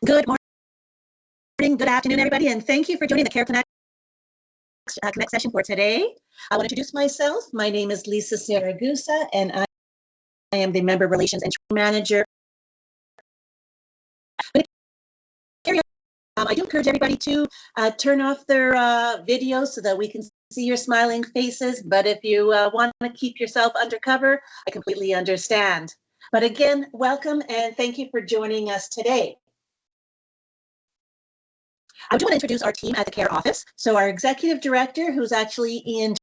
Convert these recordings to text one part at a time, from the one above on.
Good morning, good afternoon, everybody, and thank you for joining the Care Connect session for today. I want to introduce myself. My name is Lisa Saragusa, and I am the Member Relations and Training Manager. I do encourage everybody to turn off their videos so that we can see your smiling faces, but if you want to keep yourself undercover, I completely understand. But again, welcome and thank you for joining us today. I do want to introduce our team at the CARE office. So our executive director, who's actually in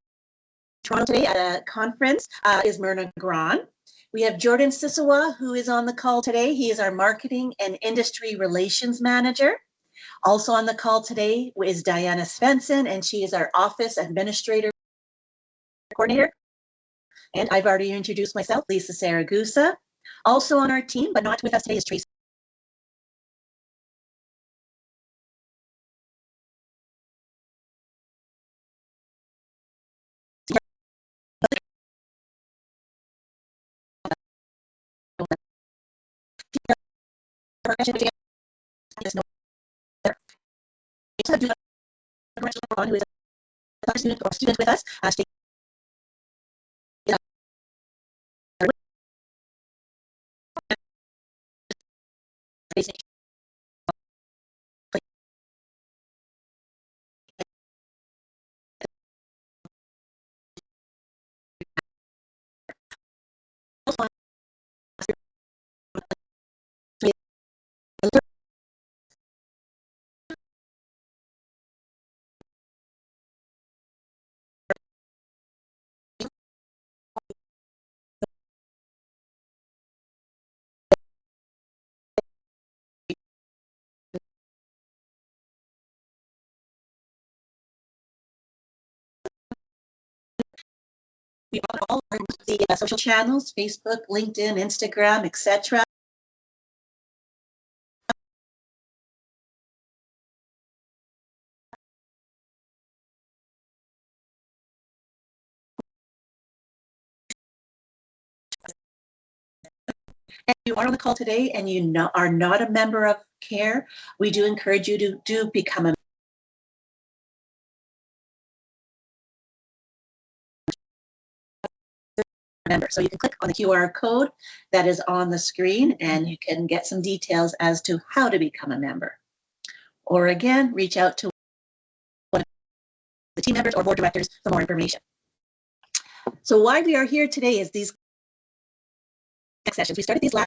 Toronto today at a conference, is Myrna Gran. We have Jordan Sisawa, who is on the call today. He is our marketing and industry relations manager. Also on the call today is Diana Svensson, and she is our office administrator coordinator. And I've already introduced myself, Lisa Saragusa. Also on our team, but not with us today, is Tracy. Who is a student with us. We all the social channels, Facebook, LinkedIn, Instagram, etc. If you are on the call today and you are not a member of CARE, we do encourage you to become a member. So you can click on the QR code that is on the screen and you can get some details as to how to become a member. Or again, reach out to one of the team members or board directors for more information. So why we are here today is these sessions. We started these last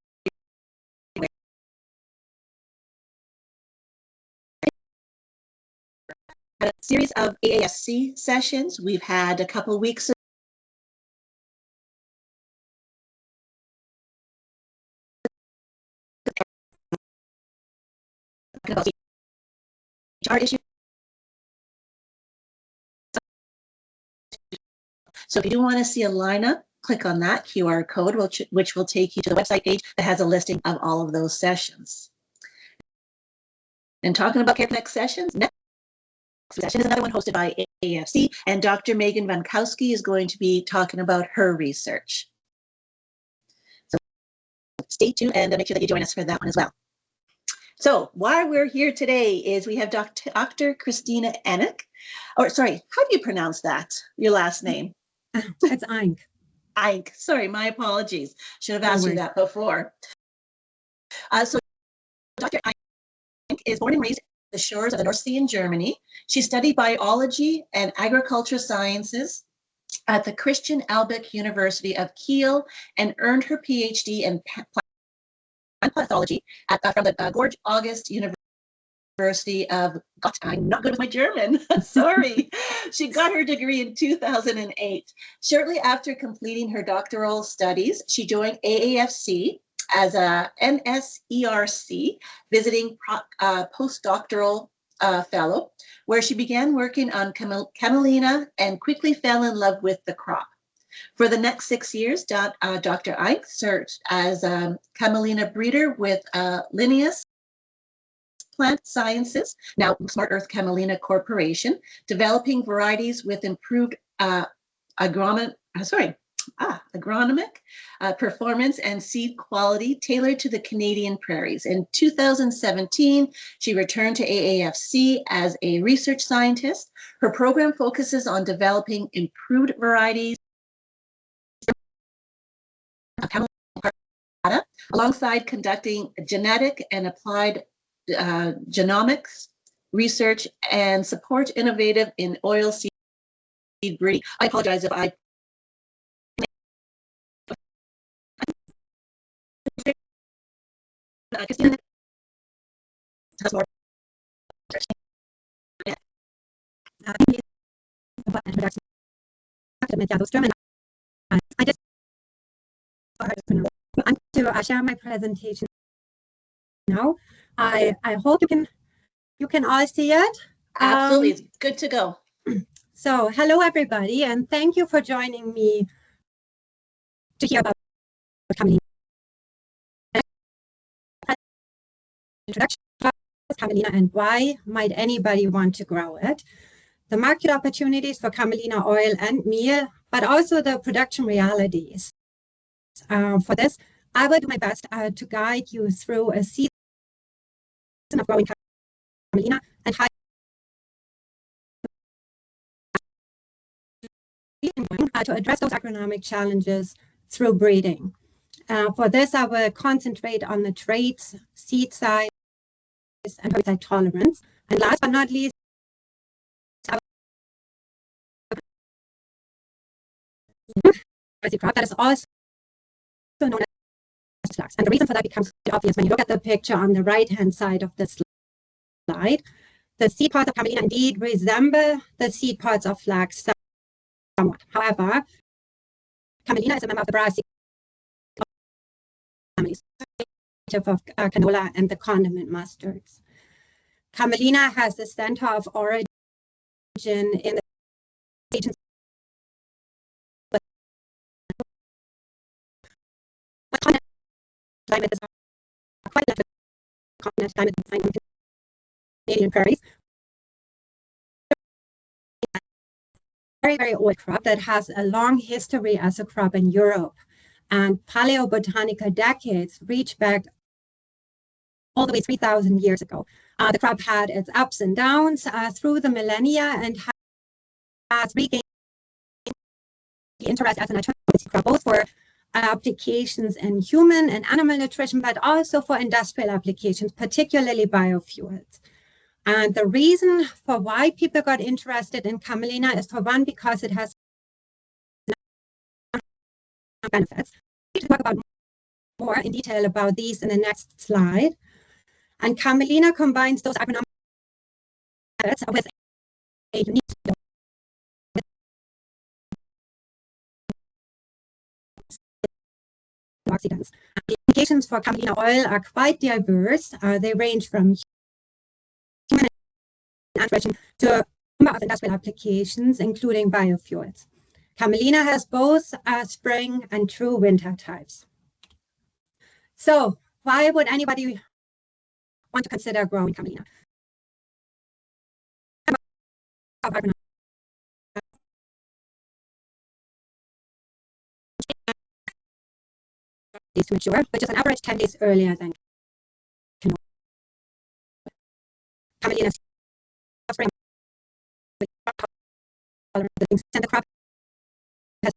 a series of AASC sessions. We've had a couple of weeks about HR issues. So if you do want to see a lineup, click on that QR code, which will take you to the website page that has a listing of all of those sessions. And talking about Care Connect sessions, next session is another one hosted by AAFC, and Dr. Megan Vankowski is going to be talking about her research. So stay tuned and make sure that you join us for that one as well. So why we're here today is we have Dr. Christina Enick, or sorry, how do you pronounce that, your last name? It's Eink. Eink, sorry, my apologies. Should have asked you that before. So Dr. Eink is born and raised on the shores of the North Sea in Germany. She studied biology and agricultural sciences at the Christian Albert University of Kiel and earned her PhD in plant pathology from the George August University of, God, I'm not good with my German, sorry. She got her degree in 2008. Shortly after completing her doctoral studies, she joined AAFC as a NSERC visiting postdoctoral fellow, where she began working on Camelina and quickly fell in love with the crop. For the next 6 years, Dr. Eink served as a Camelina breeder with Linnaeus Plant Sciences, now Smart Earth Camelina Corporation, developing varieties with improved agronomic performance and seed quality tailored to the Canadian prairies. In 2017, she returned to AAFC as a research scientist. Her program focuses on developing improved varieties of Camelina, alongside conducting genetic and applied genomics research and support innovative in oilseed breeding. I apologize if I Christina has more. I just want to share my presentation now. I hope you can all see it. Absolutely, it's good to go. So hello everybody, and thank you for joining me to hear about Camelina. Introduction to Camelina and why might anybody want to grow it. The market opportunities for Camelina oil and meal, but also the production realities. For this, I will do my best to guide you through a season of growing Camelina and how to address those agronomic challenges through breeding. For this, I will concentrate on the traits, seed size, and herbicide tolerance. And last but not least, crop that is also known as flax. And the reason for that becomes obvious when you look at the picture on the right-hand side of the slide. The seed pods of Camelina indeed resemble the seed pods of flax somewhat. However, Camelina is a member of the Brassica families of canola and the condiment mustards. Camelina has the center of origin in the region climate is quite left the continent climate in Canadian prairies. Very, very old crop that has a long history as a crop in Europe. And paleobotanical decades reach back all the way 3,000 years ago. The crop had its ups and downs through the millennia and has regained interest as an alternative crop, both for applications in human and animal nutrition, but also for industrial applications, particularly biofuels. And the reason for why people got interested in Camelina is, for one, because it has benefits. We can talk about more in detail about these in the next slide. And Camelina combines those agronomic benefits with a unique oxidants. The applications for Camelina oil are quite diverse. They range from human and nutrition to a number of industrial applications, including biofuels. Camelina has both spring and true winter types. So why would anybody want to consider growing Camelina? To mature, which is an average 10 days earlier than canola. Camelina spring and the crop has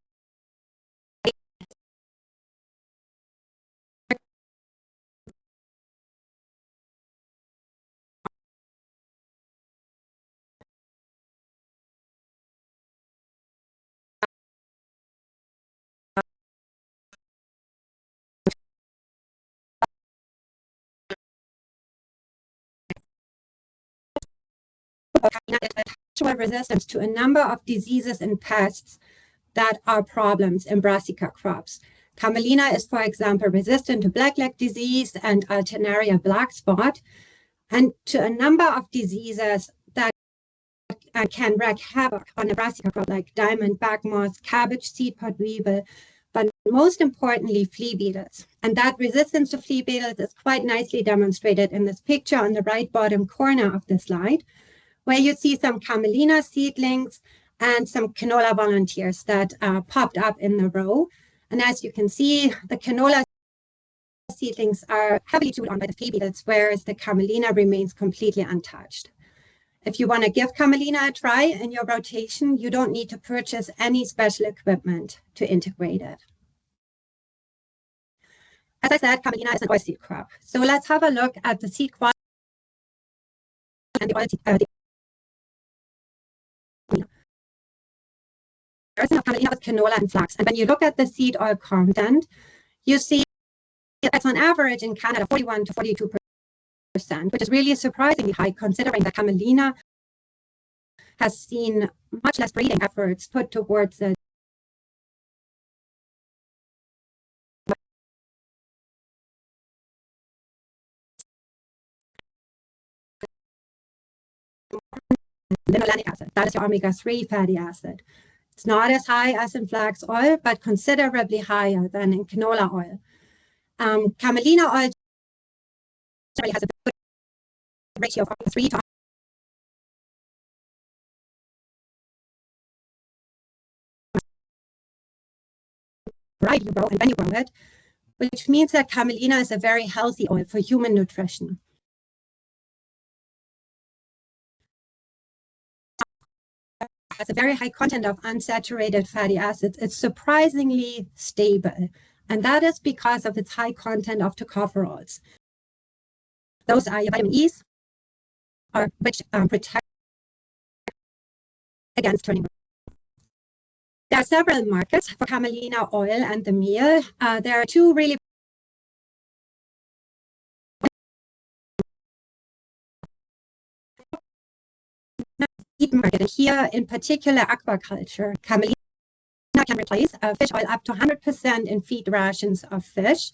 resistance to a number of diseases and pests that are problems in brassica crops. Camelina is, for example, resistant to blackleg disease and Alternaria black spot, and to a number of diseases that can wreak havoc on a brassica crop, like diamond back moth, cabbage seed pod weevil, but most importantly, flea beetles. And that resistance to flea beetles is quite nicely demonstrated in this picture on the right bottom corner of the slide, where you see some Camelina seedlings and some canola volunteers that popped up in the row. And as you can see, the canola seedlings are heavily chewed on by the flea beetles, whereas the Camelina remains completely untouched. If you want to give Camelina a try in your rotation, you don't need to purchase any special equipment to integrate it. As I said, Camelina is an oilseed crop. So let's have a look at the seed quality and the oilseed. Of Camelina with canola and flax. And when you look at the seed oil content, you see it's on average in Canada 41 to 42%, which is really surprisingly high considering that Camelina has seen much less breeding efforts put towards it. Linolenic acid, that is your omega-3 fatty acid. It's not as high as in flax oil, but considerably higher than in canola oil. Camelina oil generally has a good ratio of 3 to right you grow and when you grow it, which means that Camelina is a very healthy oil for human nutrition. Has a very high content of unsaturated fatty acids. It's surprisingly stable, and that is because of its high content of tocopherols. Those are your vitamin E's, which protect against turning. There are several markets for Camelina oil and the meal. There are two really market. Here, in particular, aquaculture. Camelina can replace fish oil up to 100% in feed rations of fish.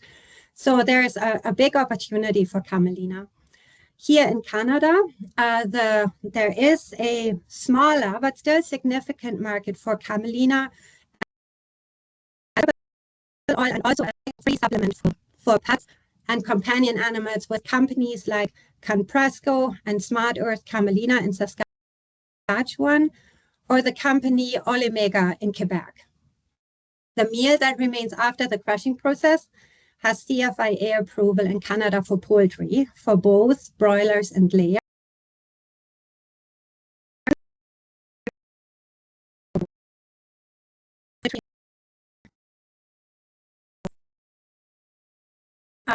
So there's a big opportunity for Camelina. Here in Canada, there is a smaller but still significant market for Camelina oil and also a free supplement for pets and companion animals with companies like Canpresco and Smart Earth Camelina in Saskatchewan, or the company Olimega in Quebec. The meal that remains after the crushing process has CFIA approval in Canada for poultry, for both broilers and layers.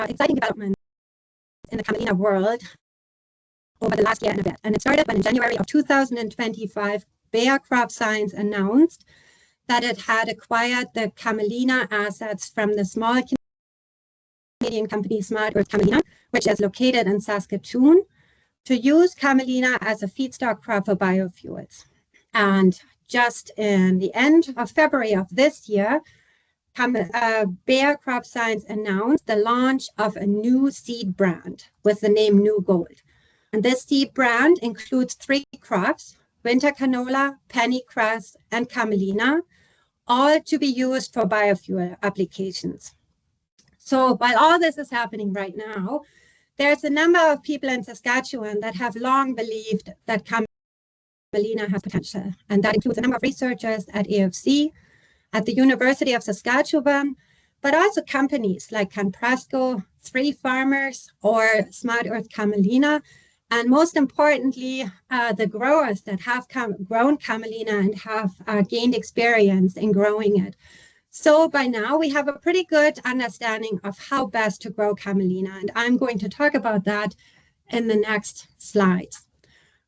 Exciting development in the Camelina world over the last year and a bit. And it started when in January of 2025, Bayer Crop Science announced that it had acquired the Camelina assets from the small Canadian company Smart Earth Camelina, which is located in Saskatoon, to use Camelina as a feedstock crop for biofuels. And just in the end of February of this year, Bayer Crop Science announced the launch of a new seed brand with the name New Gold. And this seed brand includes 3 crops: winter canola, pennycress, and Camelina, all to be used for biofuel applications. So while all this is happening right now, there's a number of people in Saskatchewan that have long believed that Camelina has potential. And that includes a number of researchers at AFC, at the University of Saskatchewan, but also companies like Canpresco, 3 Farmers, or Smart Earth Camelina, and most importantly, the growers that have grown Camelina and have gained experience in growing it. So by now we have a pretty good understanding of how best to grow Camelina, and I'm going to talk about that in the next slides.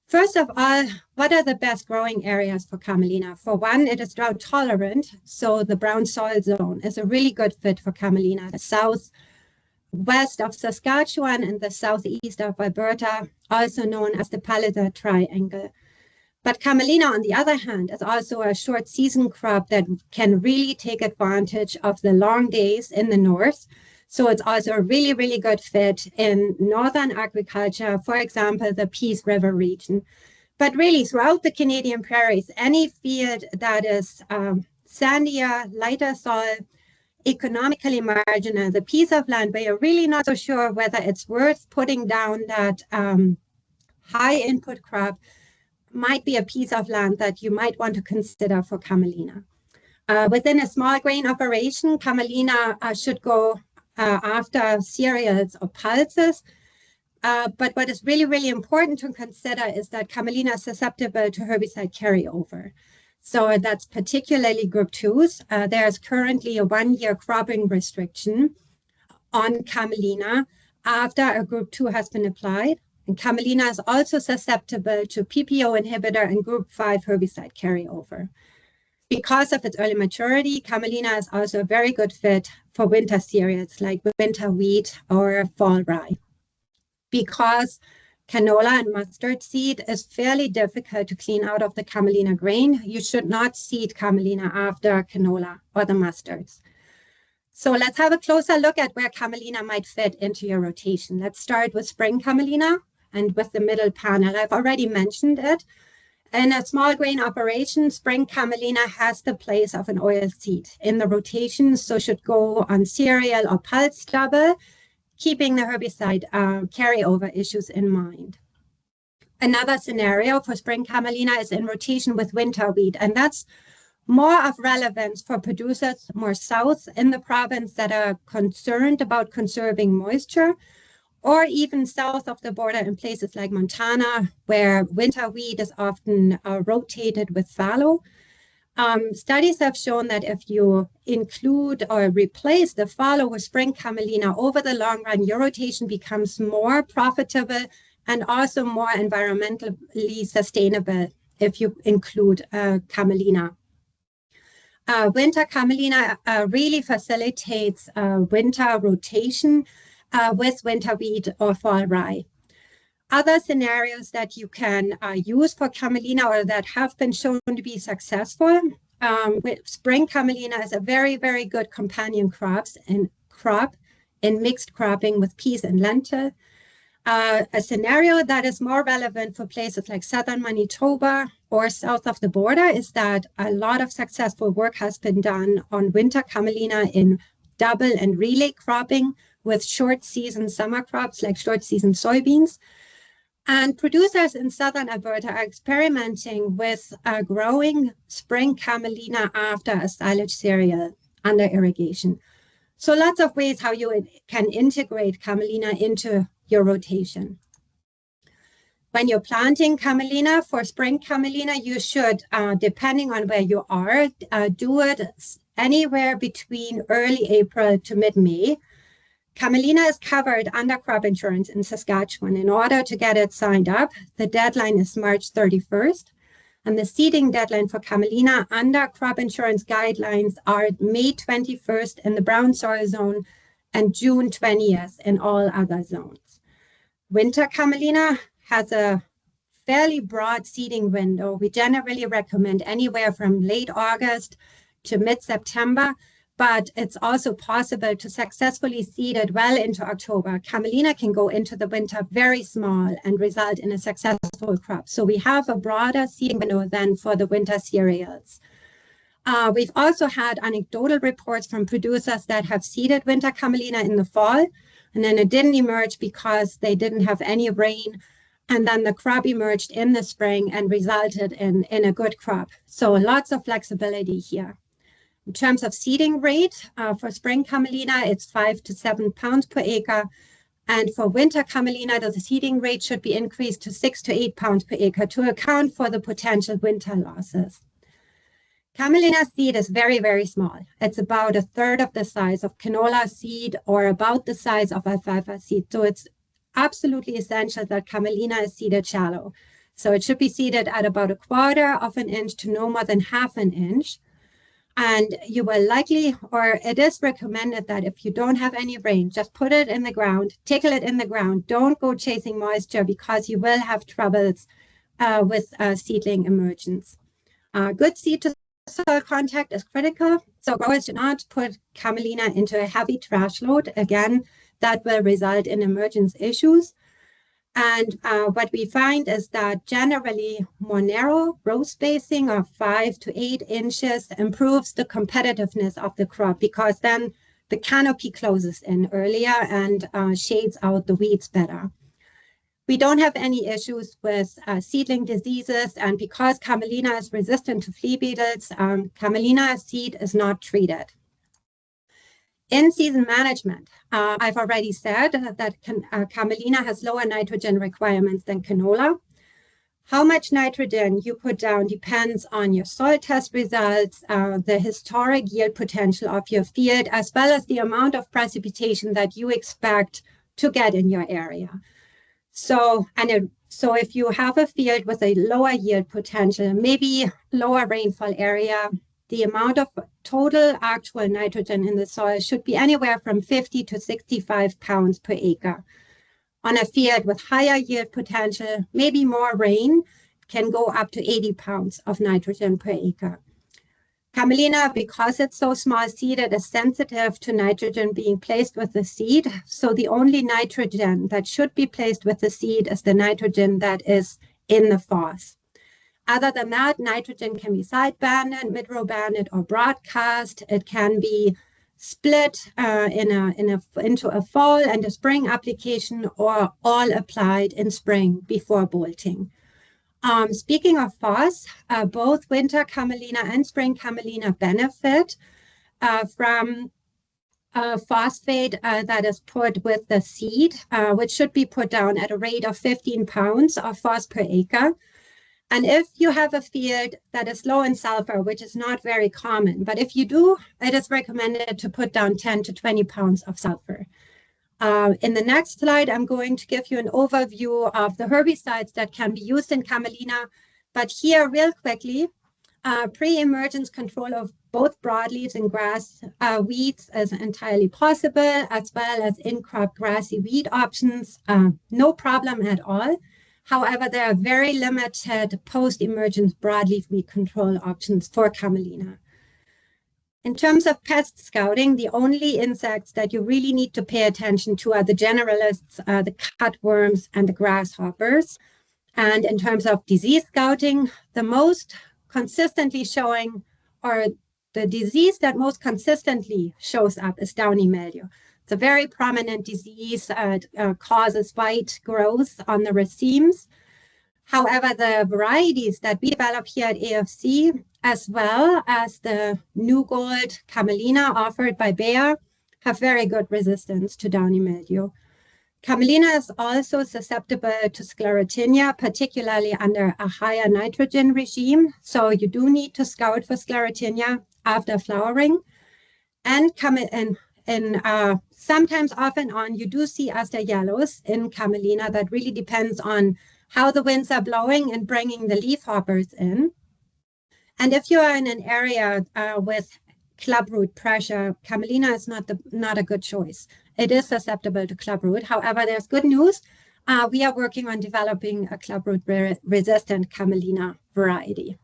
First of all, what are the best growing areas for Camelina? For one, it is drought tolerant, so the brown soil zone is a really good fit for Camelina. The southwest of Saskatchewan and the southeast of Alberta, also known as the Palliser Triangle. But Camelina, on the other hand, is also a short season crop that can really take advantage of the long days in the north. So it's also a really, really good fit in northern agriculture, for example, the Peace River region. But really, throughout the Canadian prairies, any field that is sandier, lighter soil, economically marginal, the piece of land where you're really not so sure whether it's worth putting down that high input crop, might be a piece of land that you might want to consider for Camelina. Within a small grain operation, Camelina should go after cereals or pulses. But what is really, really important to consider is that Camelina is susceptible to herbicide carryover. So that's particularly group 2s. There's currently a 1-year cropping restriction on Camelina after a group 2 has been applied. And Camelina is also susceptible to PPO inhibitor and group 5 herbicide carryover. Because of its early maturity, Camelina is also a very good fit for winter cereals like winter wheat or fall rye. Because canola and mustard seed is fairly difficult to clean out of the Camelina grain, you should not seed Camelina after canola or the mustards. So let's have a closer look at where Camelina might fit into your rotation. Let's start with spring Camelina and with the middle panel. I've already mentioned it. In a small grain operation, spring Camelina has the place of an oil seed in the rotation, so should go on cereal or pulse stubble, keeping the herbicide carryover issues in mind. Another scenario for spring Camelina is in rotation with winter wheat, and that's more of relevance for producers more south in the province that are concerned about conserving moisture, or even south of the border in places like Montana, where winter wheat is often rotated with fallow. Studies have shown that if you include or replace the fallow with spring Camelina over the long run, your rotation becomes more profitable and also more environmentally sustainable if you include Camelina. Winter Camelina really facilitates winter rotation with winter wheat or fall rye. Other scenarios that you can use for Camelina or that have been shown to be successful, with spring Camelina is a very, very good companion crop in mixed cropping with peas and lentil. A scenario that is more relevant for places like southern Manitoba or south of the border is that a lot of successful work has been done on winter Camelina in double and relay cropping with short season summer crops like short season soybeans. And producers in southern Alberta are experimenting with growing spring Camelina after a silage cereal under irrigation. So lots of ways how you can integrate Camelina into your rotation. When you're planting Camelina for spring Camelina, you should, depending on where you are, do it anywhere between early April to mid-May. Camelina is covered under crop insurance in Saskatchewan. In order to get it signed up, the deadline is March 31st. And the seeding deadline for Camelina under crop insurance guidelines are May 21st in the brown soil zone and June 20th in all other zones. Winter Camelina has a fairly broad seeding window. We generally recommend anywhere from late August to mid-September, but it's also possible to successfully seed it well into October. Camelina can go into the winter very small and result in a successful crop. So we have a broader seeding window than for the winter cereals. We've also had anecdotal reports from producers that have seeded winter Camelina in the fall, and then it didn't emerge because they didn't have any rain. And then the crop emerged in the spring and resulted in a good crop. So lots of flexibility here. In terms of seeding rate, for spring Camelina, it's 5 to 7 pounds per acre. And for winter Camelina, the seeding rate should be increased to 6 to 8 pounds per acre to account for the potential winter losses. Camelina seed is very, very small. It's about a third of the size of canola seed or about the size of alfalfa seed. So it's absolutely essential that Camelina is seeded shallow. So it should be seeded at about 1/4 of an inch to no more than 1/2 an inch. And you will likely, or it is recommended that if you don't have any rain, just put it in the ground, tickle it in the ground. Don't go chasing moisture because you will have troubles with seedling emergence. Good seed to soil contact is critical. So growers should not put Camelina into a heavy trash load. Again, that will result in emergence issues. And what we find is that generally more narrow row spacing of 5 to 8 inches improves the competitiveness of the crop because then the canopy closes in earlier and shades out the weeds better. We don't have any issues with seedling diseases, and because Camelina is resistant to flea beetles, Camelina seed is not treated. In-season management, I've already said that Camelina has lower nitrogen requirements than canola. How much nitrogen you put down depends on your soil test results, the historic yield potential of your field, as well as the amount of precipitation that you expect to get in your area. So if you have a field with a lower yield potential, maybe lower rainfall area, the amount of total actual nitrogen in the soil should be anywhere from 50 to 65 pounds per acre. On a field with higher yield potential, maybe more rain, can go up to 80 pounds of nitrogen per acre. Camelina, because it's so small seeded, is sensitive to nitrogen being placed with the seed. So the only nitrogen that should be placed with the seed is the nitrogen that is in the FOS. Other than that, nitrogen can be side-banded, mid-row banded, or broadcast. It can be split into a fall and a spring application, or all applied in spring before bolting. Speaking of FOS, both winter Camelina and spring Camelina benefit from phosphate that is put with the seed, which should be put down at a rate of 15 pounds of FOS per acre. And if you have a field that is low in sulfur, which is not very common, but if you do, it is recommended to put down 10 to 20 pounds of sulfur. In the next slide, I'm going to give you an overview of the herbicides that can be used in Camelina. But here, real quickly, pre-emergence control of both broadleaves and grass weeds is entirely possible, as well as in-crop grassy weed options, no problem at all. However, there are very limited post-emergence broadleaf weed control options for Camelina. In terms of pest scouting, the only insects that you really need to pay attention to are the generalists, the cutworms, and the grasshoppers. And in terms of disease scouting, the most consistently showing, or the disease that most consistently shows up, is downy mildew. It's a very prominent disease, causes white growth on the racemes. However, the varieties that we develop here at AFC, as well as the New Gold Camelina offered by Bayer, have very good resistance to downy mildew. Camelina is also susceptible to sclerotinia, particularly under a higher nitrogen regime. So you do need to scout for sclerotinia after flowering. And sometimes, off and on, you do see aster yellows in Camelina. That really depends on how the winds are blowing and bringing the leaf hoppers in. And if you are in an area with clubroot pressure, Camelina is not a good choice. It is susceptible to clubroot. However, there's good news. We are working on developing a clubroot-resistant Camelina variety.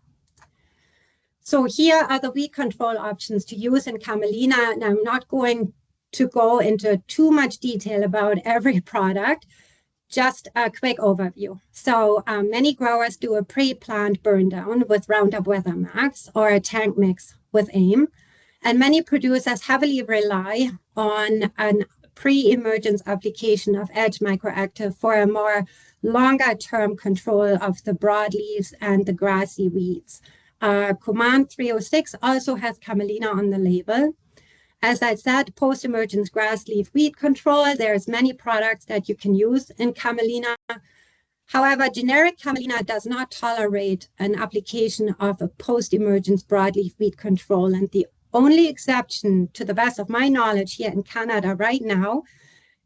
So here are the weed control options to use in Camelina, and I'm not going to go into too much detail about every product, just a quick overview. So many growers do a pre-plant burn down with Roundup Weather Max or a tank mix with AIM, and many producers heavily rely on an pre-emergence application of Edge Microactive for a more longer-term control of the broadleaves and the grassy weeds. Command 306 also has Camelina on the label. As I said, post-emergence grass leaf weed control, there's many products that you can use in Camelina. However, generic Camelina does not tolerate an application of a post-emergence broadleaf weed control. And the only exception, to the best of my knowledge here in Canada right now,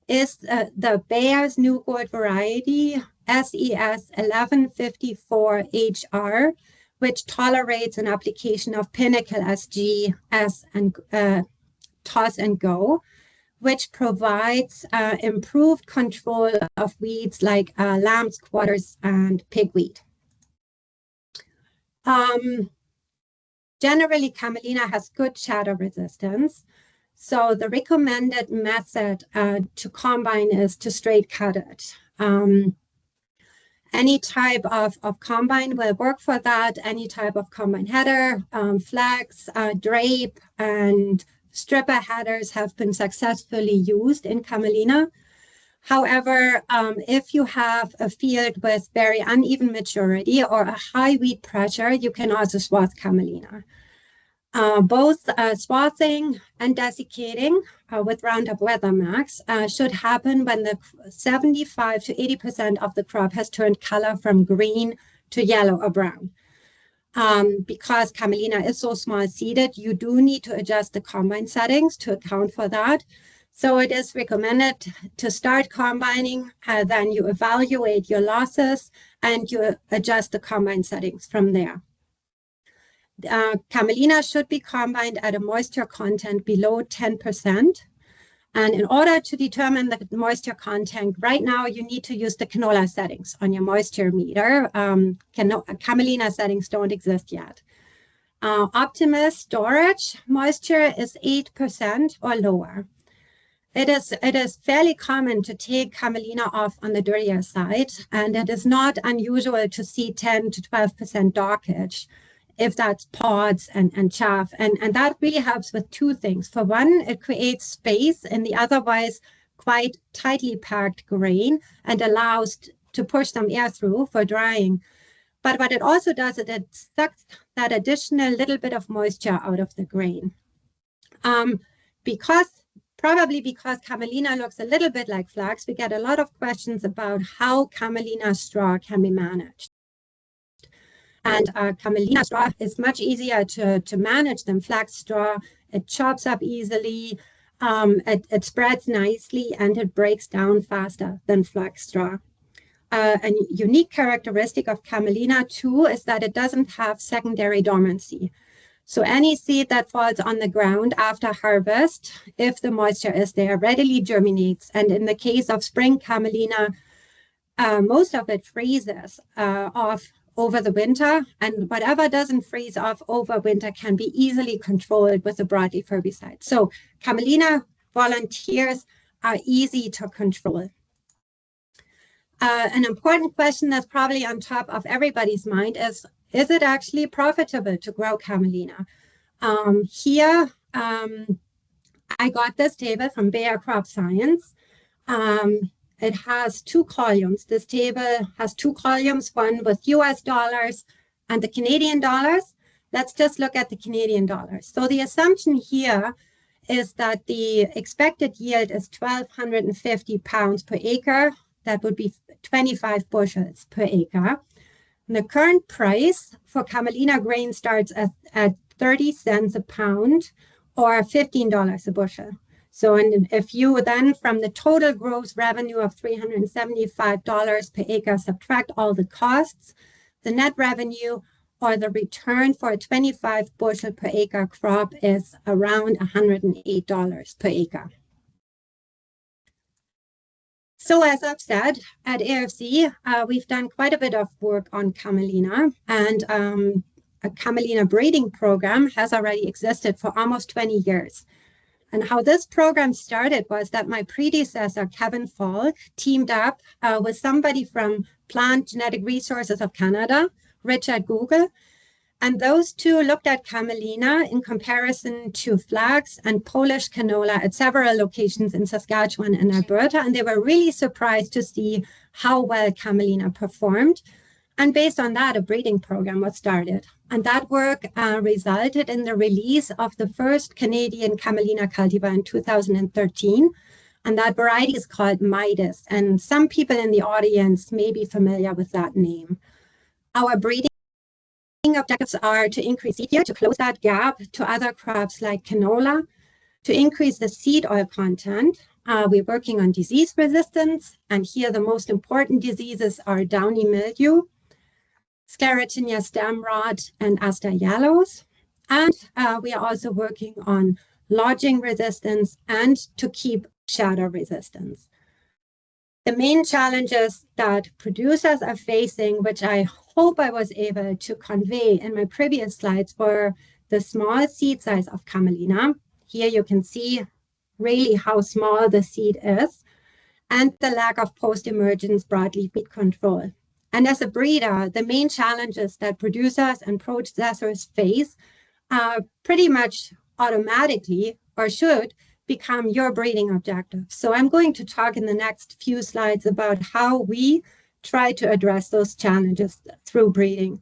is the Bayer's New Gold variety, SES 1154HR, which tolerates an application of Pinnacle SG, and Toss and Go, which provides improved control of weeds like lamb's quarters and pigweed. Generally, Camelina has good shadow resistance. So the recommended method to combine is to straight cut it. Any type of combine will work for that. Any type of combine header, flex, drape, and stripper headers have been successfully used in Camelina. However, if you have a field with very uneven maturity or a high weed pressure, you can also swath Camelina. Both swathing and desiccating with Roundup Weather Max should happen when the 75 to 80% of the crop has turned color from green to yellow or brown. Because Camelina is so small seeded, you do need to adjust the combine settings to account for that. So it is recommended to start combining, then you evaluate your losses and you adjust the combine settings from there. Camelina should be combined at a moisture content below 10%. And in order to determine the moisture content, right now you need to use the canola settings on your moisture meter. Camelina settings don't exist yet. Optimal storage moisture is 8% or lower. It is fairly common to take Camelina off on the dirtier side, and it is not unusual to see 10 to 12% dockage if that's pods and chaff. And that really helps with two things. For one, it creates space in the otherwise quite tightly packed grain and allows to push some air through for drying. But what it also does is it sucks that additional little bit of moisture out of the grain. Probably because Camelina looks a little bit like flax, we get a lot of questions about how Camelina straw can be managed. And Camelina straw is much easier to manage than flax straw. It chops up easily, it spreads nicely, and it breaks down faster than flax straw. A unique characteristic of Camelina too is that it doesn't have secondary dormancy. So any seed that falls on the ground after harvest, if the moisture is there, readily germinates. And in the case of spring Camelina, most of it freezes off over the winter, and whatever doesn't freeze off over winter can be easily controlled with a broadleaf herbicide. So Camelina volunteers are easy to control. An important question that's probably on top of everybody's mind is it actually profitable to grow Camelina? Here, I got this table from Bayer Crop Science. It has two columns. This table has two columns, one with US dollars and the Canadian dollars. Let's just look at the Canadian dollars. So the assumption here is that the expected yield is 1,250 pounds per acre. That would be 25 bushels per acre. And the current price for Camelina grain starts at 30 cents a pound or $15 a bushel. So if you then from the total gross revenue of $375 per acre subtract all the costs, the net revenue or the return for a 25 bushel per acre crop is around $108 per acre. So as I've said, at AFC, we've done quite a bit of work on Camelina, and a Camelina breeding program has already existed for almost 20 years. And how this program started was that my predecessor, Kevin Falk, teamed up with somebody from Plant Genetic Resources of Canada, Richard Google, and those two looked at Camelina in comparison to flax and Polish canola at several locations in Saskatchewan and Alberta, and they were really surprised to see how well Camelina performed. And based on that, a breeding program was started. And that work resulted in the release of the first Canadian Camelina cultivar in 2013. And that variety is called Midas. And some people in the audience may be familiar with that name. Our breeding objectives are to increase seed yield, to close that gap to other crops like canola, to increase the seed oil content. We're working on disease resistance. And here the most important diseases are downy mildew, Sclerotinia stem rot, and aster yellows. And we are also working on lodging resistance and to keep shadow resistance. The main challenges that producers are facing, which I hope I was able to convey in my previous slides, were the small seed size of Camelina. Here you can see really how small the seed is, and the lack of post-emergence broadleaf weed control. And as a breeder, the main challenges that producers and processors face pretty much automatically, or should, become your breeding objective. So I'm going to talk in the next few slides about how we try to address those challenges through breeding.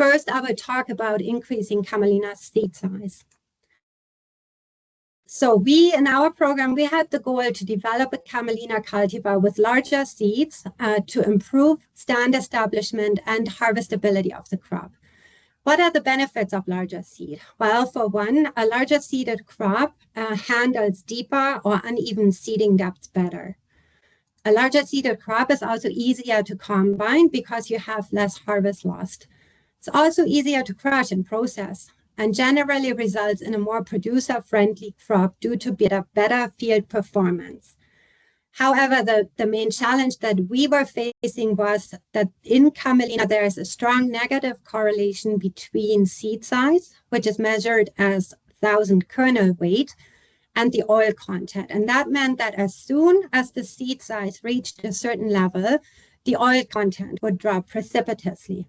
First, I will talk about increasing Camelina's seed size. So in our program, we had the goal to develop a Camelina cultivar with larger seeds to improve stand establishment and harvestability of the crop. What are the benefits of larger seed? Well, for one, a larger seeded crop handles deeper or uneven seeding depths better. A larger seeded crop is also easier to combine because you have less harvest loss. It's also easier to crush and process, and generally results in a more producer-friendly crop due to better field performance. However, the main challenge that we were facing was that in Camelina, there is a strong negative correlation between seed size, which is measured as 1,000 kernel weight, and the oil content. And that meant that as soon as the seed size reached a certain level, the oil content would drop precipitously.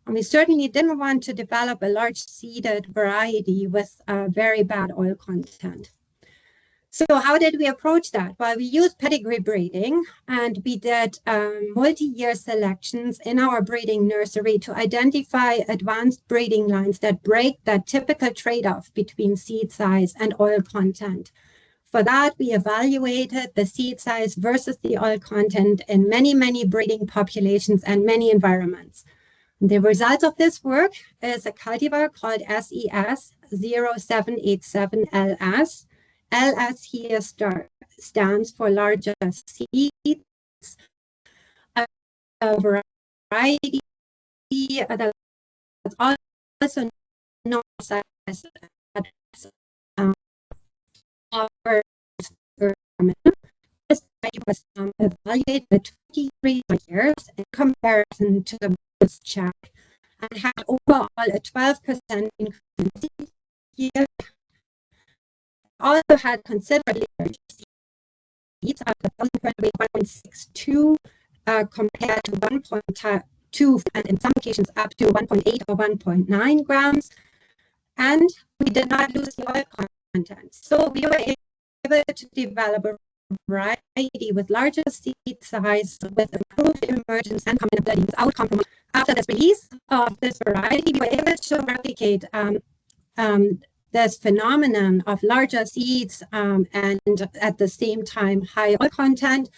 And we certainly didn't want to develop a large seeded variety with very bad oil content. So how did we approach that? Well, we used pedigree breeding, and we did multi-year selections in our breeding nursery to identify advanced breeding lines that break that typical trade-off between seed size and oil content. For that, we evaluated the seed size versus the oil content in many, many breeding populations and many environments. The result of this work is a cultivar called SES 0787LS. LS here stands for larger seeds, a variety that's also known as this was evaluated 23 years in comparison to the birth check and had overall a 12% increase in yield. Also had considerably larger seeds, up to 1.62 compared to 1.2, and in some occasions up to 1.8 or 1.9 grams. And we did not lose the oil content. So we were able to develop a variety with larger seed size, with improved emergence and combinability without compromise. After this release of this variety, we were able to replicate this phenomenon of larger seeds and at the same time high oil content.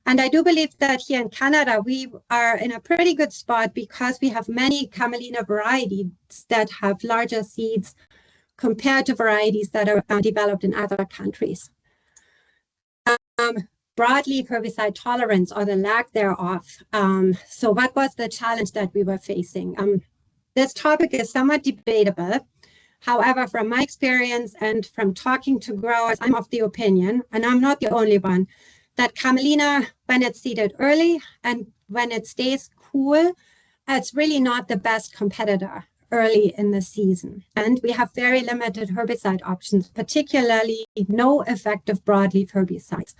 And I do believe that here in Canada, we are in a pretty good spot because we have many Camelina varieties that have larger seeds compared to varieties that are developed in other countries. Broadleaf herbicide tolerance, or the lack thereof. So what was the challenge that we were facing? This topic is somewhat debatable. However, from my experience and from talking to growers, I'm of the opinion, and I'm not the only one, that Camelina, when it's seeded early and when it stays cool, it's really not the best competitor early in the season. And we have very limited herbicide options, particularly no effective broadleaf herbicides.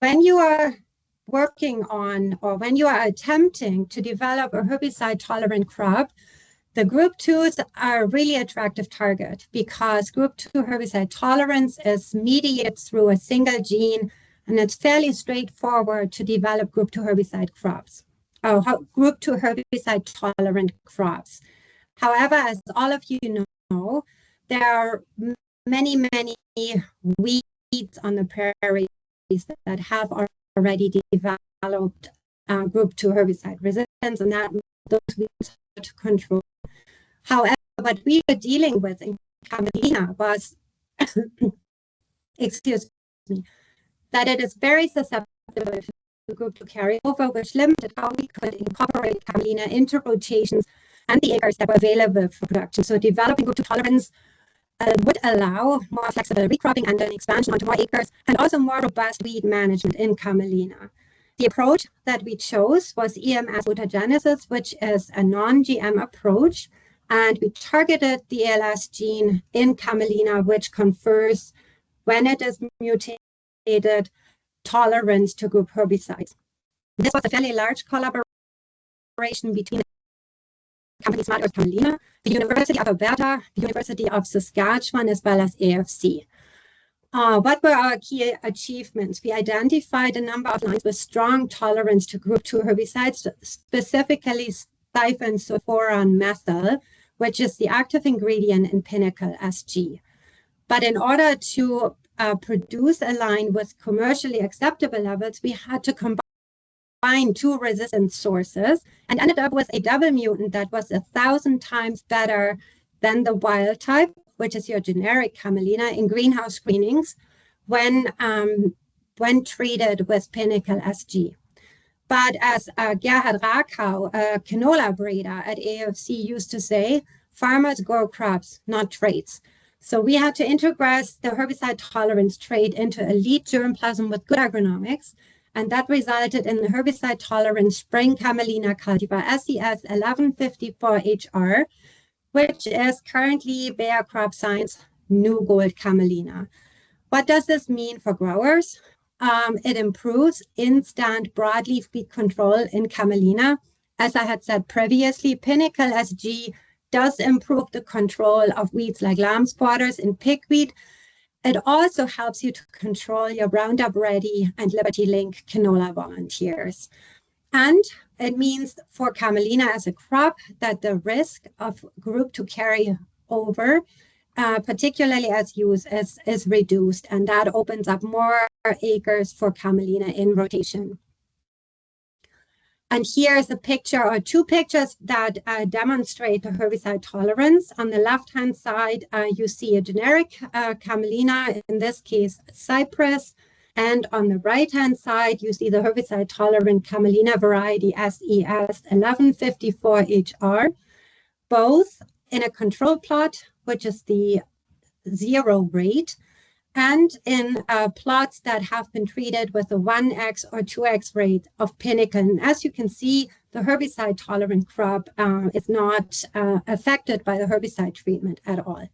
When you are working on, or when you are attempting to develop a herbicide-tolerant crop, the group 2s are a really attractive target because group 2 herbicide tolerance is mediated through a single gene, and it's fairly straightforward to develop group 2 herbicide crops, or group 2 herbicide tolerant crops. However, as all of you know, there are many, many weeds on the prairies that have already developed group 2 herbicide resistance, and that those weeds are to control. However, what we were dealing with in Camelina was, excuse me, that it is very susceptible to group 2 carryover, which limited how we could incorporate Camelina into rotations and the acres that were available for production. So developing group 2 tolerance would allow more flexible recropping and an expansion onto more acres, and also more robust weed management in Camelina. The approach that we chose was EMS mutagenesis, which is a non-GM approach, and we targeted the ALS gene in Camelina, which confers, when it is mutated, tolerance to group herbicides. This was a fairly large collaboration between company Smart Earth Camelina, the University of Alberta, the University of Saskatchewan, as well as AFC. What were our key achievements? We identified a number of lines with strong tolerance to group 2 herbicides, specifically thiophansulforon methyl, which is the active ingredient in Pinnacle SG. But in order to produce a line with commercially acceptable levels, we had to combine 2 resistant sources and ended up with a double mutant that was 1,000 times better than the wild type, which is your generic Camelina, in greenhouse screenings when treated with Pinnacle SG. But as Gerhard Rakau, a canola breeder at AFC, used to say, farmers grow crops, not traits. So we had to integrate the herbicide tolerance trait into a lead germplasm with good agronomics, and that resulted in the herbicide tolerant spring Camelina cultivar SES 1154HR, which is currently Bayer Crop Science new gold Camelina. What does this mean for growers? It improves instant broadleaf weed control in Camelina. As I had said previously, Pinnacle SG does improve the control of weeds like lamb spotters and pigweed. It also helps you to control your Roundup Ready and Liberty Link canola volunteers. And it means for Camelina as a crop that the risk of group 2 carry over, particularly as use, is reduced, and that opens up more acres for Camelina in rotation. And here's a picture or 2 pictures that demonstrate the herbicide tolerance. On the left-hand side, you see a generic Camelina, in this case, Cypress. And on the right-hand side, you see the herbicide-tolerant Camelina variety SES 1154HR, both in a control plot, which is the 0 rate, and in plots that have been treated with a 1x or 2x rate of Pinnacle. And as you can see, the herbicide-tolerant crop is not affected by the herbicide treatment at all.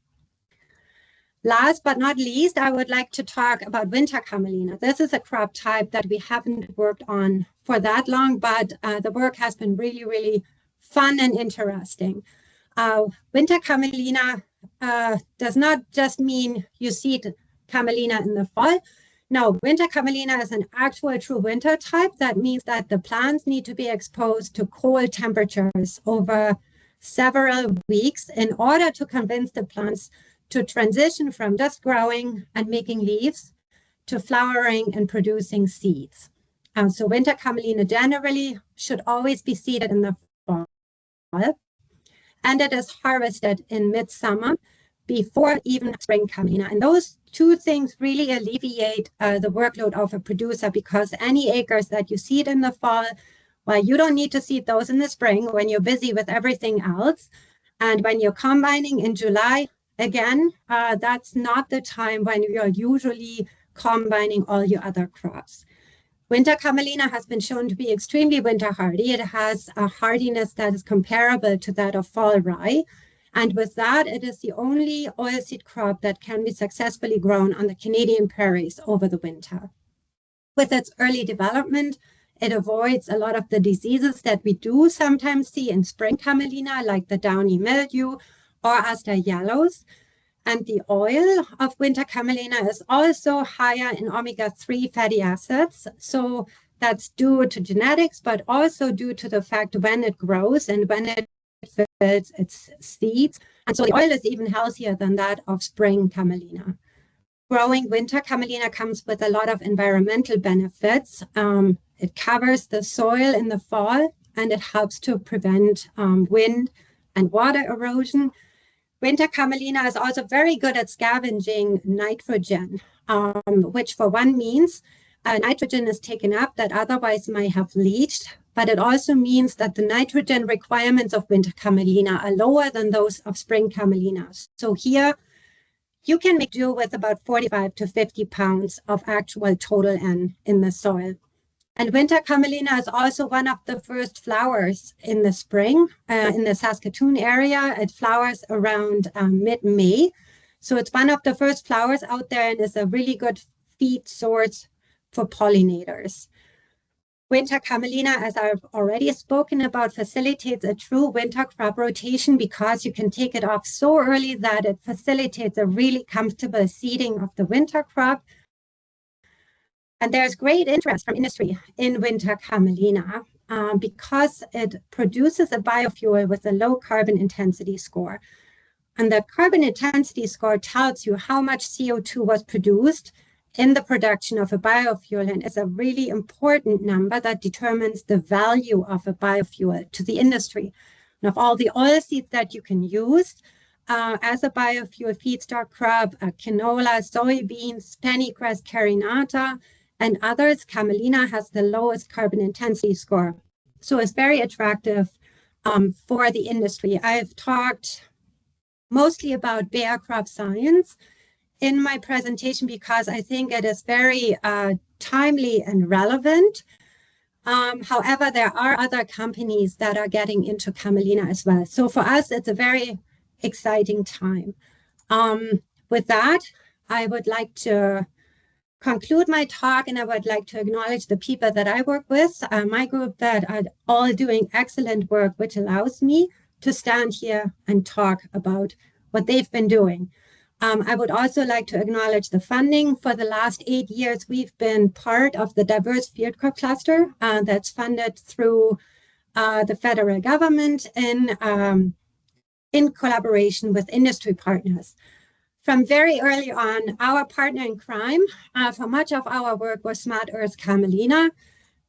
Last but not least, I would like to talk about winter Camelina. This is a crop type that we haven't worked on for that long, but the work has been really, really fun and interesting. Winter Camelina does not just mean you seed Camelina in the fall. No, winter Camelina is an actual true winter type. That means that the plants need to be exposed to cold temperatures over several weeks in order to convince the plants to transition from just growing and making leaves to flowering and producing seeds. So winter Camelina generally should always be seeded in the fall, and it is harvested in midsummer before even spring Camelina. And those 2 things really alleviate the workload of a producer, because any acres that you seed in the fall, well, you don't need to seed those in the spring when you're busy with everything else. And when you're combining in July, again, that's not the time when you're usually combining all your other crops. Winter Camelina has been shown to be extremely winter hardy. It has a hardiness that is comparable to that of fall rye. And with that, it is the only oilseed crop that can be successfully grown on the Canadian prairies over the winter. With its early development, it avoids a lot of the diseases that we do sometimes see in spring Camelina, like the downy mildew or aster yellows. And the oil of winter Camelina is also higher in omega-3 fatty acids. So that's due to genetics, but also due to the fact when it grows and when it fills its seeds. And so the oil is even healthier than that of spring Camelina. Growing winter Camelina comes with a lot of environmental benefits. It covers the soil in the fall, and it helps to prevent wind and water erosion. Winter Camelina is also very good at scavenging nitrogen, which for one means nitrogen is taken up that otherwise might have leached, but it also means that the nitrogen requirements of winter Camelina are lower than those of spring Camelina. So here you can make do with about 45 to 50 pounds of actual total N in the soil. And winter Camelina is also one of the first flowers in the spring in the Saskatoon area. It flowers around mid-May. So it's one of the first flowers out there and is a really good feed source for pollinators. Winter Camelina, as I've already spoken about, facilitates a true winter crop rotation because you can take it off so early that it facilitates a really comfortable seeding of the winter crop. And there's great interest from industry in winter Camelina because it produces a biofuel with a low carbon intensity score. And the carbon intensity score tells you how much CO2 was produced in the production of a biofuel, and is a really important number that determines the value of a biofuel to the industry. And of all the oilseeds that you can use as a biofuel feedstock crop, canola, soybeans, pennycress, carinata, and others, Camelina has the lowest carbon intensity score. So it's very attractive for the industry. I've talked mostly about Bayer crop science in my presentation because I think it is very timely and relevant. However, there are other companies that are getting into Camelina as well. So for us, it's a very exciting time. With that, I would like to conclude my talk, and I would like to acknowledge the people that I work with, my group that are all doing excellent work, which allows me to stand here and talk about what they've been doing. I would also like to acknowledge the funding. For the last 8 years, we've been part of the Diverse Field Crop Cluster that's funded through the federal government in collaboration with industry partners. From very early on, our partner in crime for much of our work was Smart Earth Camelina,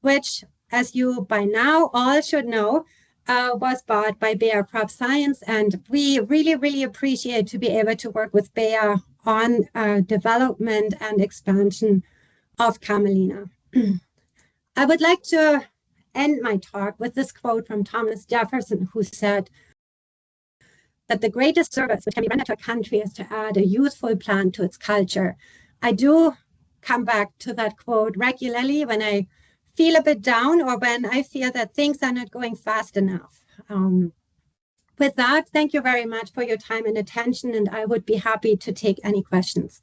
which, as you by now all should know, was bought by Bayer Crop Science, and we really, really appreciate to be able to work with Bayer on development and expansion of Camelina. I would like to end my talk with this quote from Thomas Jefferson, who said that the greatest service which can be rendered to a country is to add a useful plant to its culture. I do come back to that quote regularly when I feel a bit down or when I feel that things are not going fast enough. With that, thank you very much for your time and attention, and I would be happy to take any questions.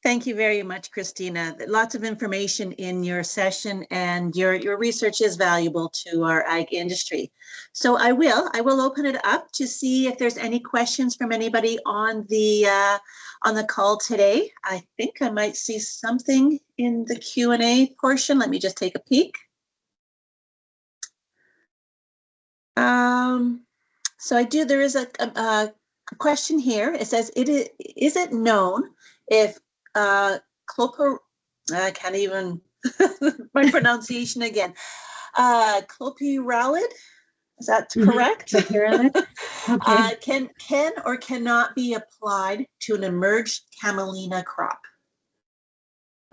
Thank you very much, Christina. Lots of information in your session, and your research is valuable to our ag industry. So I will open it up to see if there's any questions from anybody on the call today. I think I might see something in the Q&A portion. Let me just take a peek. So there is a question here. It says, is it known if I can't even, my pronunciation again, clopyralid, is that correct? Okay. Can or cannot be applied to an emerged Camelina crop?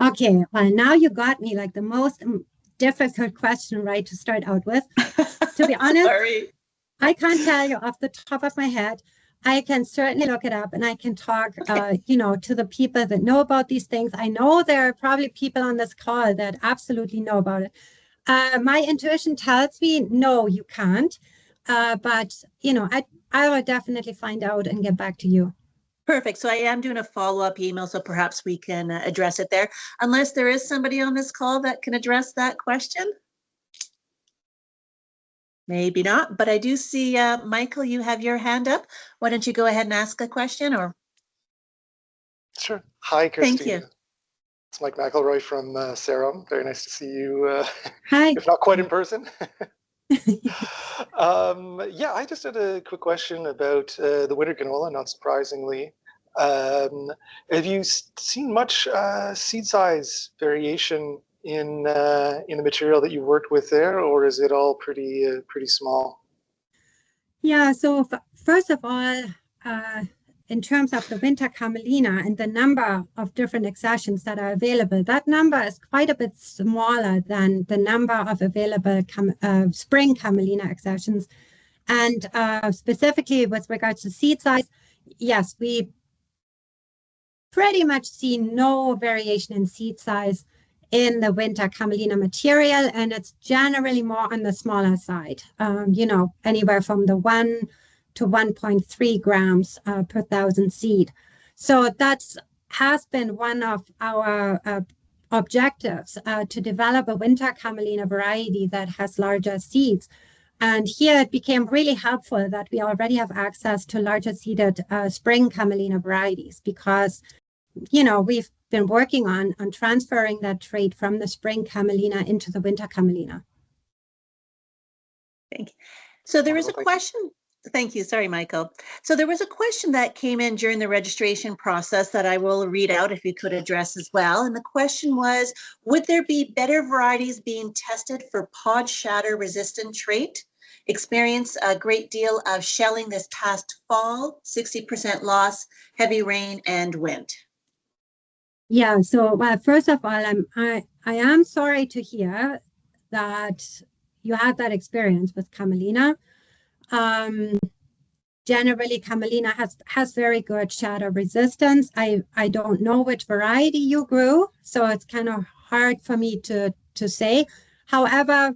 Okay, well, now you got me like the most difficult question, right, to start out with. To be honest, Sorry. I can't tell you off the top of my head. I can certainly look it up, and I can talk, to the people that know about these things. I know there are probably people on this call that absolutely know about it. My intuition tells me, no, you can't. But, I will definitely find out and get back to you. Perfect. So I am doing a follow-up email, so perhaps we can address it there, unless there is somebody on this call that can address that question. Maybe not, but I do see, Michael, you have your hand up. Why don't you go ahead and ask a question? Or Sure. Hi, Christina. Thank you. It's Mike McElroy from Sarum. Very nice to see you, Hi. if not quite in person. Yeah, I just had a quick question about the winter canola, not surprisingly. Have you seen much seed size variation in the material that you worked with there, or is it all pretty small? Yeah, so first of all, in terms of the winter Camelina and the number of different accessions that are available, that number is quite a bit smaller than the number of available spring Camelina accessions. And specifically with regards to seed size, yes, we pretty much see no variation in seed size in the winter Camelina material, and it's generally more on the smaller side, anywhere from the 1 to 1.3 grams per thousand seed. So that's has been one of our objectives to develop a winter Camelina variety that has larger seeds. And here it became really helpful that we already have access to larger seeded spring Camelina varieties, because, you know, we've been working on transferring that trait from the spring Camelina into the winter Camelina. Thank you. So there was a question. Thank you. Sorry, Michael. So there was a question that came in during the registration process that I will read out if you could address as well. And the question was, would there be better varieties being tested for pod shatter resistant trait? Experienced a great deal of shelling this past fall, 60% loss, heavy rain and wind. Yeah, so well, first of all, I am sorry to hear that you had that experience with Camelina. Generally, Camelina has very good shatter resistance. I don't know which variety you grew, so it's kind of hard for me to say. However,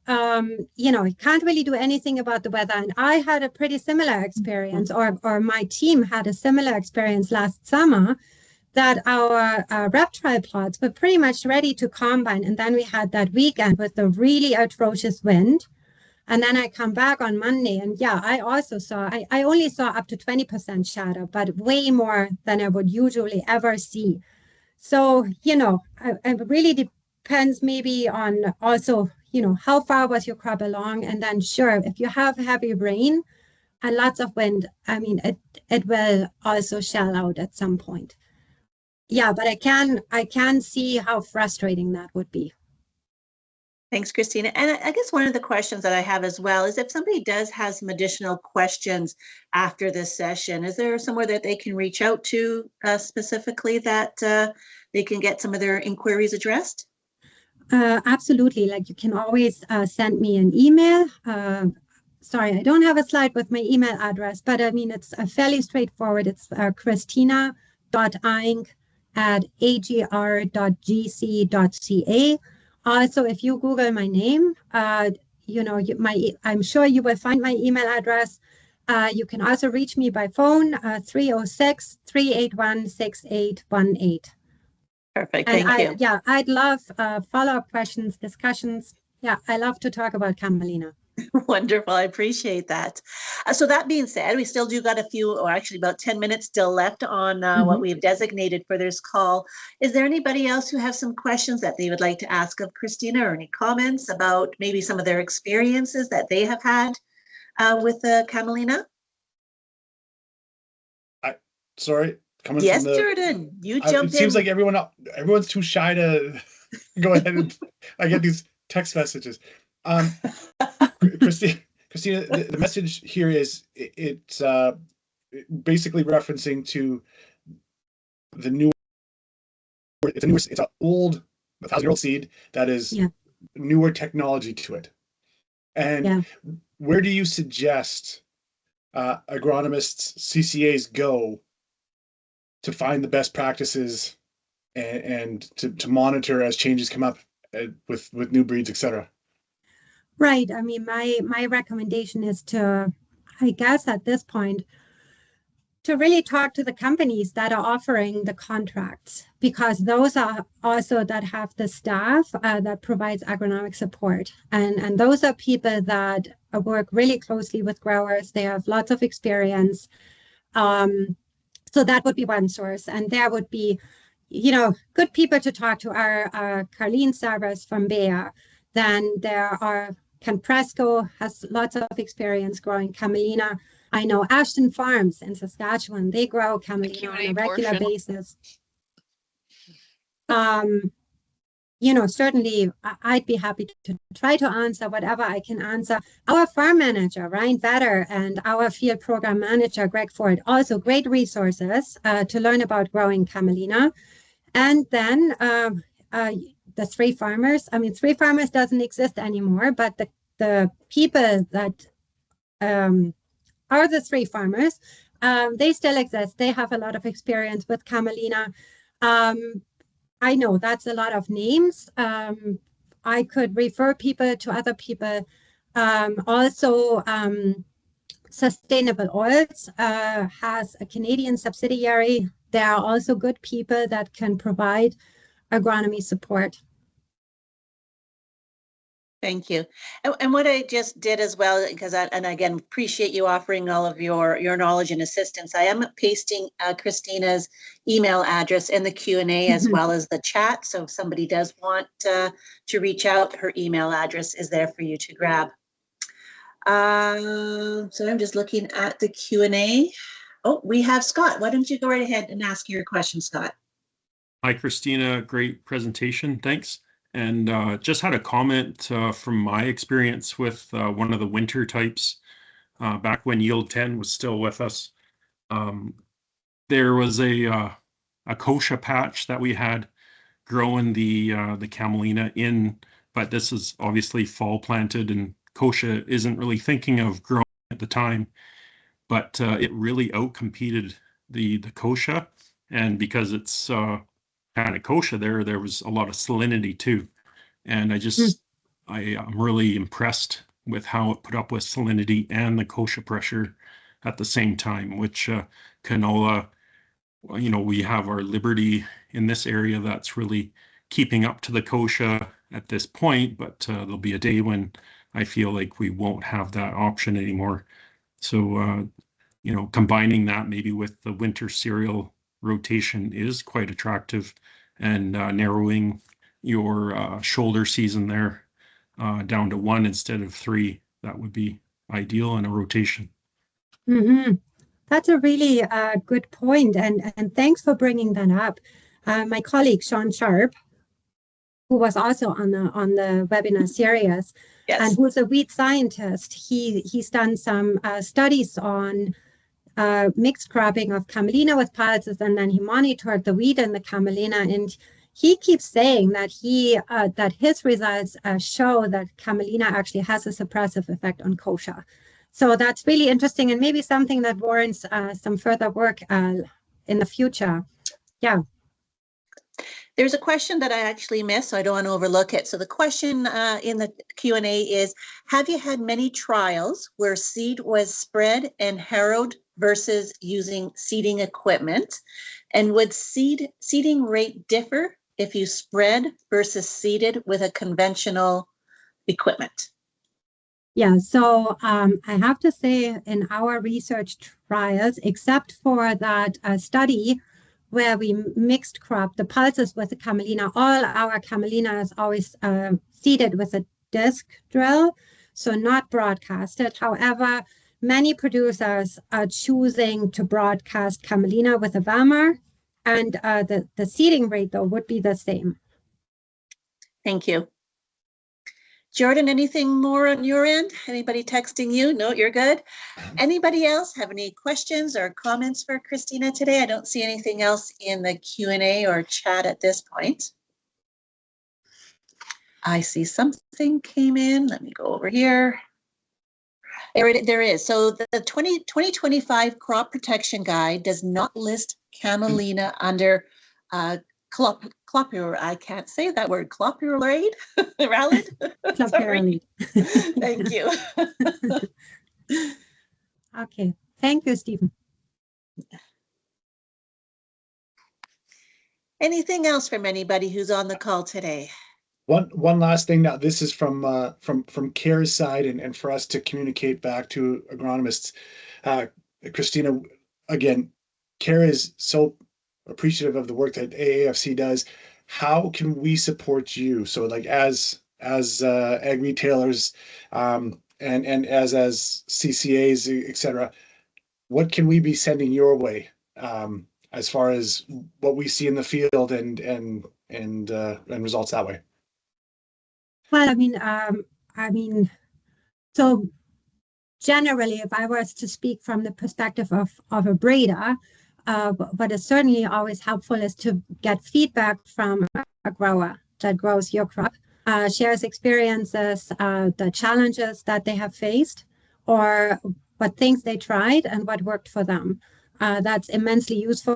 you know, you can't really do anything about the weather. And I had a pretty similar experience, or my team had a similar experience last summer, that our reptile plots were pretty much ready to combine. And then we had that weekend with the really atrocious wind. And then I come back on Monday, and yeah, I also saw, I only saw up to 20% shatter, but way more than I would usually ever see. So, you know, it really depends maybe on also, you know, how far was your crop along? And then sure, if you have heavy rain and lots of wind, I mean, it will also shell out at some point. Yeah, but I can see how frustrating that would be. Thanks, Christina. And I guess one of the questions that I have as well is, if somebody does have some additional questions after this session, is there somewhere that they can reach out to specifically that they can get some of their inquiries addressed? Absolutely. Like, you can always send me an email. Sorry, I don't have a slide with my email address, but I mean, it's fairly straightforward. It's christina.ink@agr.gc.ca. Also, if you Google my name, you know, I'm sure you will find my email address. You can also reach me by phone, 306-381-6818. Perfect. And Thank you. Yeah, I'd love follow-up questions, discussions. Yeah, I love to talk about Camelina. Wonderful. I appreciate that. So that being said, we still do got a few, or actually about 10 minutes still left on what we've designated for this call. Is there anybody else who has some questions that they would like to ask of Christina, or any comments about maybe some of their experiences that they have had with Camelina? Sorry, coming yes, from the, Jordan, you jumped in. It seems like everyone's too shy to go ahead and I get these text messages. Christina, the message here is it's basically referencing to the new. It's an old 1,000-year-old seed that is newer technology to it. And where do you suggest agronomists, CCAs go to find the best practices and to monitor as changes come up with new breeds, etc.? Right. I mean, my recommendation is to, I guess at this point, to really talk to the companies that are offering the contracts, because those are also that have the staff that provides agronomic support. And those are people that work really closely with growers. They have lots of experience. So that would be one source. And there would be, you know, good people to talk to are Carleen Sarvers from Bayer. Then there are Ken Presco, has lots of experience growing Camelina. I know Ashton Farms in Saskatchewan, they grow Camelina on a regular basis. You know, certainly I'd be happy to try to answer whatever I can answer. Our farm manager, Ryan Vetter, and our field program manager, Greg Ford, also great resources to learn about growing Camelina. And then the Three Farmers. I mean, Three Farmers doesn't exist anymore, but the people that are the Three Farmers, they still exist. They have a lot of experience with Camelina. I know that's a lot of names. I could refer people to other people. Also, Sustainable Oils has a Canadian subsidiary. There are also good people that can provide agronomy support. Thank you. And what I just did as well, because and again, appreciate you offering all of your knowledge and assistance. I am pasting Christina's email address in the Q&A as well as the chat. So if somebody does want to reach out, her email address is there for you to grab. So I'm just looking at the Q&A. Oh, we have Scott. Why don't you go right ahead and ask your question, Scott? Hi, Christina. Great presentation. Thanks. And just had a comment from my experience with one of the winter types back when Yield 10 was still with us. There was a kochia patch that we had growing the camelina in, but this is obviously fall planted, and kochia isn't really thinking of growing at the time, but it really outcompeted the kochia, and because it's kind of kochia there was a lot of salinity too. And I'm really impressed with how it put up with salinity and the kochia pressure at the same time, which canola, we have our Liberty in this area that's really keeping up to the kochia at this point, but there'll be a day when I feel like we won't have that option anymore. So, combining that maybe with the winter cereal rotation is quite attractive, and narrowing your shoulder season there down to 1 instead of 3, that would be ideal in a rotation. That's a really good point, and thanks for bringing that up. My colleague Sean Sharp, who was also on the webinar series, Yes. and who's a wheat scientist, he's done some studies on mixed cropping of Camelina with pulses, and then he monitored the wheat and the Camelina, and he keeps saying that that his results show that Camelina actually has a suppressive effect on kochia. So that's really interesting, and maybe something that warrants some further work in the future. Yeah. There's a question that I actually missed, so I don't want to overlook it. So the question in the Q&A is, have you had many trials where seed was spread and harrowed versus using seeding equipment? And would seeding rate differ if you spread versus seeded with a conventional equipment? Yeah, so I have to say in our research trials, except for that study where we mixed crop the pulses with the Camelina, all our Camelina is always seeded with a disc drill, so not broadcasted. However, many producers are choosing to broadcast Camelina with a Weimar, and the seeding rate, though, would be the same. Thank you. Jordan, anything more on your end? Anybody texting you? No, you're good. Anybody else have any questions or comments for Christina today? I don't see anything else in the Q&A or chat at this point. I see something came in. Let me go over here. There is. So the 2025 Crop Protection Guide does not list Camelina under clopyralid. I can't say that word. Clopyralid? Ralid? Clopyralid. Thank you. Okay. Thank you, Stephen. Anything else from anybody who's on the call today? One last thing. Now, this is from CARE's side, and for us to communicate back to agronomists. Christina, again, CARE is so appreciative of the work that AAFC does. How can we support you? So, like as Agri-Retailers, and as CCAs, etc. What can we be sending your way as far as what we see in the field and results that way? Well, I mean, so generally, if I was to speak from the perspective of a breeder, what is certainly always helpful is to get feedback from a grower that grows your crop, shares experiences, the challenges that they have faced, or what things they tried and what worked for them. That's immensely useful.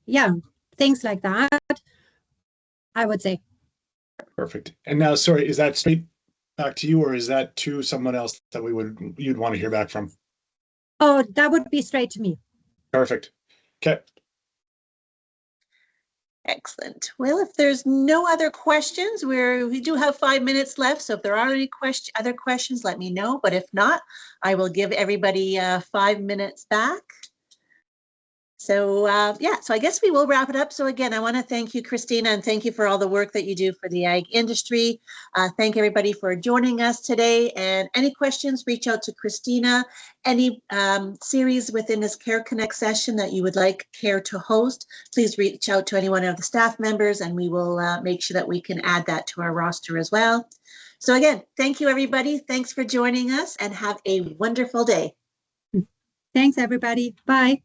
Yeah, things like that, I would say. Perfect. And now, sorry, is that straight back to you, or is that to someone else that you'd want to hear back from? Oh, that would be straight to me. Perfect. Okay. Excellent. Well, if there's no other questions, we do have 5 minutes left. So if there are any other questions, let me know. But if not, I will give everybody 5 minutes back. So yeah, so I guess we will wrap it up. So again, I want to thank you, Christina, and thank you for all the work that you do for the ag industry. Thank everybody for joining us today. And any questions, reach out to Christina. Any series within this Care Connect session that you would like Care to host, please reach out to any one of the staff members, and we will make sure that we can add that to our roster as well. So again, thank you, everybody. Thanks for joining us, and have a wonderful day. Thanks, everybody. Bye.